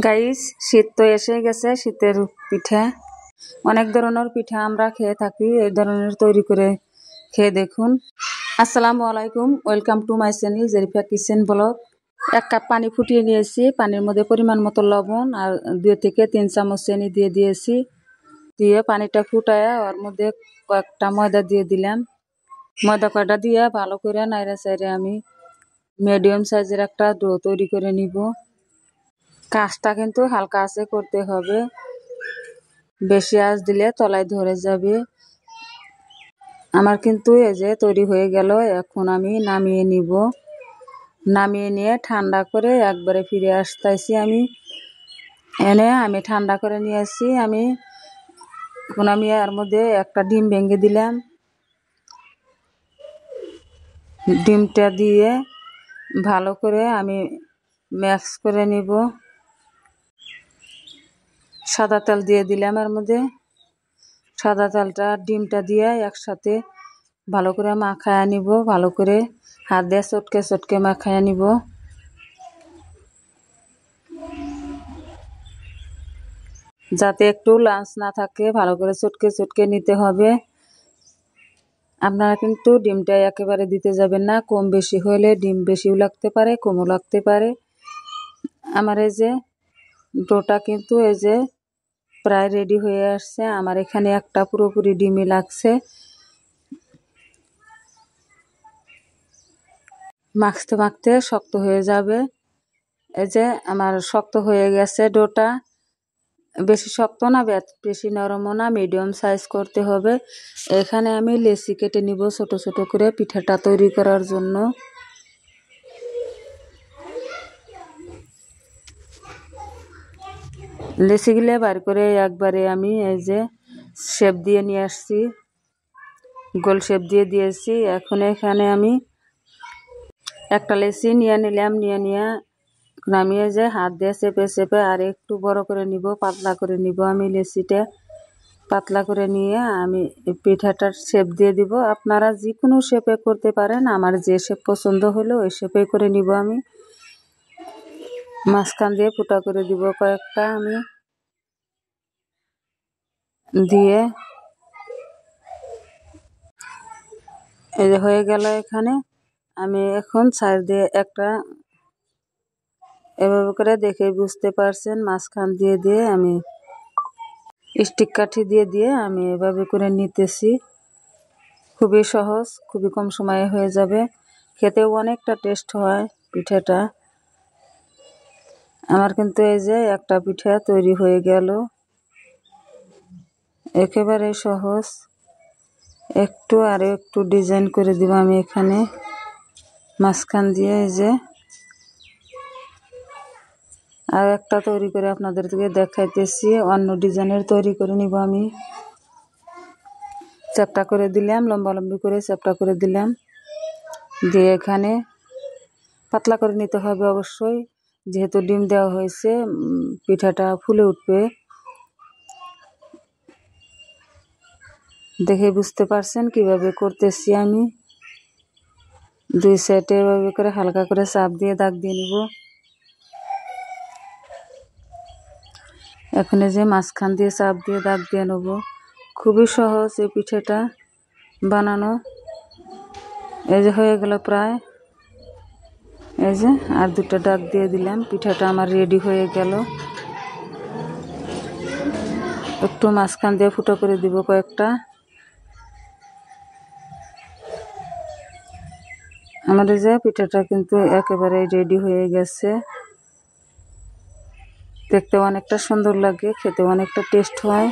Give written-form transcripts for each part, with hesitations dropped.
Guys, শীত তো এসে গেছে। শীতের পিঠা, অনেক ধরনের পিঠা আমরা খেয়ে থাকি। এই ধরনের তৈরি করে খেয়ে দেখুন। আসসালামু আলাইকুম, welcome to my channel Jerifa kitchen blog. 1 cup পানি ফুটিয়ে নিয়েছি। পানির মধ্যে পরিমাণ মতো লবণ আর 2 থেকে 3 চামচ চিনি দিয়ে দিয়েছি। দিয়ে পানিটা ফুটায়া ওর মধ্যে কয়েকটা ময়দা দিয়ে দিলাম। ময়দা কয়টা দিয়ে ভালো করে নাইড়া চাইড়ে আমি মিডিয়াম সাইজের একটা ডো তৈরি করে নিব। কাজটা কিন্তু হালকা আঁচে করতে হবে, বেশি আঁচ দিলে তলায় ধরে যাবে। আমার কিন্তু এই যে তৈরি হয়ে গেল। এখন আমি নামিয়ে নিব। নামিয়ে নিয়ে ঠান্ডা করে একবারে ফিরে আসতেছি। আমি ঠান্ডা করে নিয়ে আসছি। এখন আমি এর মধ্যে একটা ডিম ভেঙে দিলাম। ডিমটা দিয়ে ভালো করে আমি মিক্স করে নিব। সাদা তেল দিয়ে দিলাম এর মধ্যে। সাদা তেলটা ডিমটা দিয়ে একসাথে ভালো করে মাখায়া নিব। ভালো করে হাত দিয়ে চটকে চটকে মাখায়া নিব। যাতে একটু লাঞ্চ না থাকে, ভালো করে চটকে চটকে নিতে হবে। আপনারা কিন্তু ডিমটা একেবারে দিতে যাবেন না। কম বেশি হলে ডিম বেশিও লাগতে পারে, কমও লাগতে পারে। আমার এই যে ডোটা কিন্তু এই যে প্রায় রেডি হয়ে আসছে। আমার এখানে একটা পুরোপুরি ডিমই লাগছে। মাখতে মাখতে শক্ত হয়ে যাবে। এই যে আমার শক্ত হয়ে গেছে ডোটা। বেশি শক্ত না, বেশি নরমও না, মিডিয়াম সাইজ করতে হবে। এখানে আমি লেচি কেটে নিব ছোট ছোট করে পিঠাটা তৈরি করার জন্য। লেচিগুলো বার করে একবারে আমি এই যে শেপ দিয়ে নিয়ে আসছি, গোল শেপ দিয়ে দিয়েছি। এখন এখানে আমি একটা লেচি নিয়ে নিলাম। নিয়ে আমি এই যে হাত দিয়ে চেপে চেপে আর একটু বড় করে নিব, পাতলা করে নিব। আমি লেচিটা পাতলা করে নিয়ে আমি পিঠাটার শেপ দিয়ে দিব। আপনারা যে কোনো শেপে করতে পারেন। আমার যে শেপ পছন্দ হলো ওই শেপে করে নিব। আমি মাঝখান দিয়ে ফুটা করে দিব কয়েকটা। আমি দিয়ে এই যে হয়ে গেল। এখানে আমি এখন সাইড দিয়ে একটা এভাবে করে দেখে বুঝতে পারছেন, মাঝখান দিয়ে দিয়ে আমি স্টিক কাঠি দিয়ে আমি এভাবে করে নিতেছি। খুবই সহজ, খুবই কম সময়ে হয়ে যাবে। খেতেও অনেকটা টেস্ট হয় পিঠাটা। আমার কিন্তু এই যে একটা পিঠা তৈরি হয়ে গেল। একেবারে সহজ। একটু ডিজাইন করে দিব আমি এখানে মাঝখান দিয়ে। এই যে আর একটা তৈরি করে আপনাদেরকে দেখাইতেছি। অন্য ডিজাইনের তৈরি করে নিব আমি। চ্যাপটা করে দিলাম, লম্বালম্বি করে চ্যাপটা করে দিলাম। দিয়ে এখানে পাতলা করে নিতে হবে অবশ্যই, যেহেতু ডিম দেওয়া হয়েছে পিঠাটা ফুলে উঠবে। দেখে বুঝতে পারছেন কিভাবে করতেছি আমি। 2 সাইডে এভাবে করে হালকা করে চাপ দিয়ে দাগ দিয়ে নিব। এখন যে মাঝখান দিয়ে চাপ দিয়ে দাগ দিয়ে নেব। খুবই সহজ এই পিঠাটা বানানো। এই যে হয়ে গেল প্রায়। এই যে আর 2টা দাগ দিয়ে দিলাম। পিঠাটা আমার রেডি হয়ে গেল। একটু মাঝখান দিয়ে ফুটো করে দিব কয়েকটা। আমাদের যে পিঠাটা কিন্তু একেবারে রেডি হয়ে গেছে। দেখতে অনেকটা সুন্দর লাগে, খেতে অনেকটা টেস্ট হয়।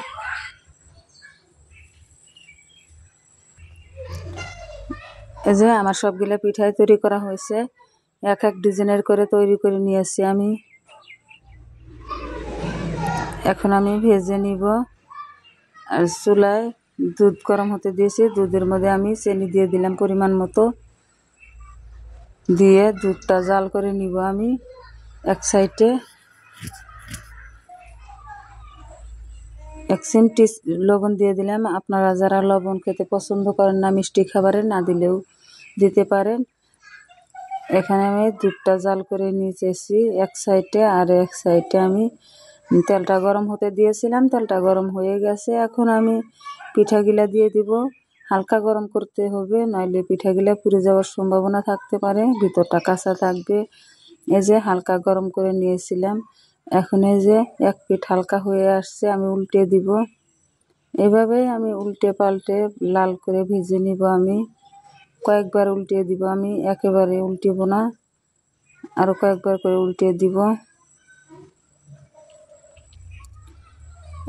এই যে আমার সবগুলা পিঠাই তৈরি করা হয়েছে। এক ডিজাইনের করে তৈরি করে নিয়েছি আমি। এখন আমি ভেজে নিব। আর চুলায় দুধ গরম হতে দিয়েছি। দুধের মধ্যে আমি চিনি দিয়ে দিলাম পরিমাণ মতো। দিয়ে দুধটা জাল করে নিব আমি। এক সাইডে 1 চিমটি লবণ দিয়ে দিলাম। আপনারা যারা লবণ খেতে পছন্দ করেন না, মিষ্টি খাবারে, না দিলেও দিতে পারেন। এখানে আমি দুধটা জাল করে নিয়েছি এক সাইডে, আর এক সাইডে আমি তেলটা গরম হতে দিয়েছিলাম। তেলটা গরম হয়ে গেছে, এখন আমি পিঠাগুলা দিয়ে দিব। হালকা গরম করতে হবে, নইলে পিঠাগুলা পুড়ে যাওয়ার সম্ভাবনা থাকতে পারে, ভিতরটা কাঁচা থাকবে। এই যে হালকা গরম করে নিয়েছিলাম, এখন এই যে এক পিঠ হালকা হয়ে আসছে, আমি উল্টে দিব। এভাবে আমি উল্টে পাল্টে লাল করে ভেজে নিব। আমি কয়েকবার উল্টে দিব, আমি একেবারে উল্টেব না, আরো কয়েকবার করে উল্টে দিব।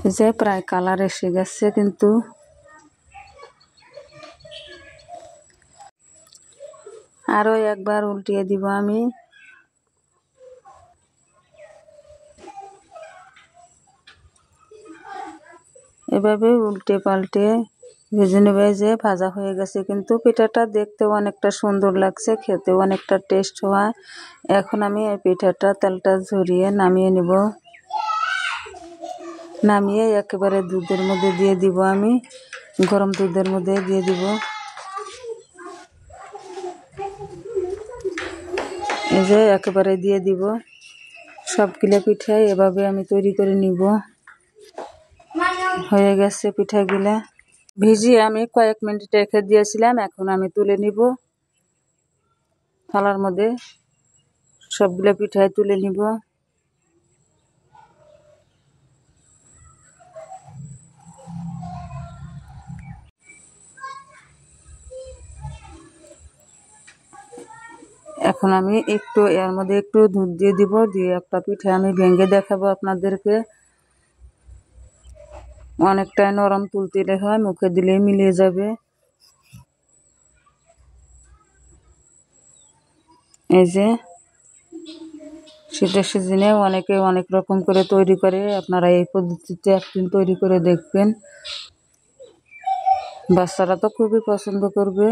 এই যে প্রায় কালার এসে গেছে, কিন্তু আরো একবার উল্টিয়ে দিব আমি। এভাবে উল্টে পাল্টে ভেজে নেবে। যে ভাজা হয়ে গেছে, কিন্তু পিঠাটা দেখতেও অনেকটা সুন্দর লাগছে, খেতেও অনেকটা টেস্ট হয়। এখন আমি এই পিঠাটা তেলটা ঝরিয়ে নামিয়ে নেব। নামিয়ে একেবারে দুধের মধ্যে দিয়ে দিব, আমি গরম দুধের মধ্যে দিয়ে দিব। এই যে একেবারে দিয়ে দিব। সবগুলো পিঠাই এভাবে আমি তৈরি করে নিব। হয়ে গেছে পিঠাগুলা, ভিজিয়ে আমি কয়েক মিনিট রেখে দিয়েছিলাম। এখন আমি তুলে নিব থালার মধ্যে, সবগুলো পিঠাই তুলে নিব। এখন আমি একটু এর মধ্যে একটু দুধ দিয়ে দিব, দিয়ে একটা পিঠা আমি ভেঙে দেখাবো আপনাদেরকে। অনেকটাই নরম তুলতুলে হয়, মুখে দিলেই মিলিয়ে যাবে। এই যে শীতের সিজনে অনেকে অনেক রকম করে তৈরি করে, আপনারা এই পদ্ধতিতে একদিন তৈরি করে দেখবেন। বাচ্চারা তো খুবই পছন্দ করবে।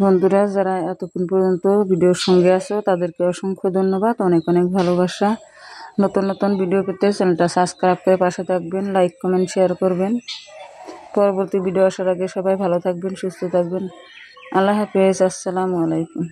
বন্ধুরা, যারা এতক্ষণ পর্যন্ত ভিডিওর সঙ্গে আছো, তাদেরকে অসংখ্য ধন্যবাদ, অনেক অনেক ভালোবাসা। নতুন নতুন ভিডিও পেতে চ্যানেলটা সাবস্ক্রাইব করে পাশে থাকবেন, লাইক কমেন্ট শেয়ার করবেন। পরবর্তী ভিডিও আসার আগে সবাই ভালো থাকবেন, সুস্থ থাকবেন। আল্লাহ হাফেজ, আসসালামু আলাইকুম।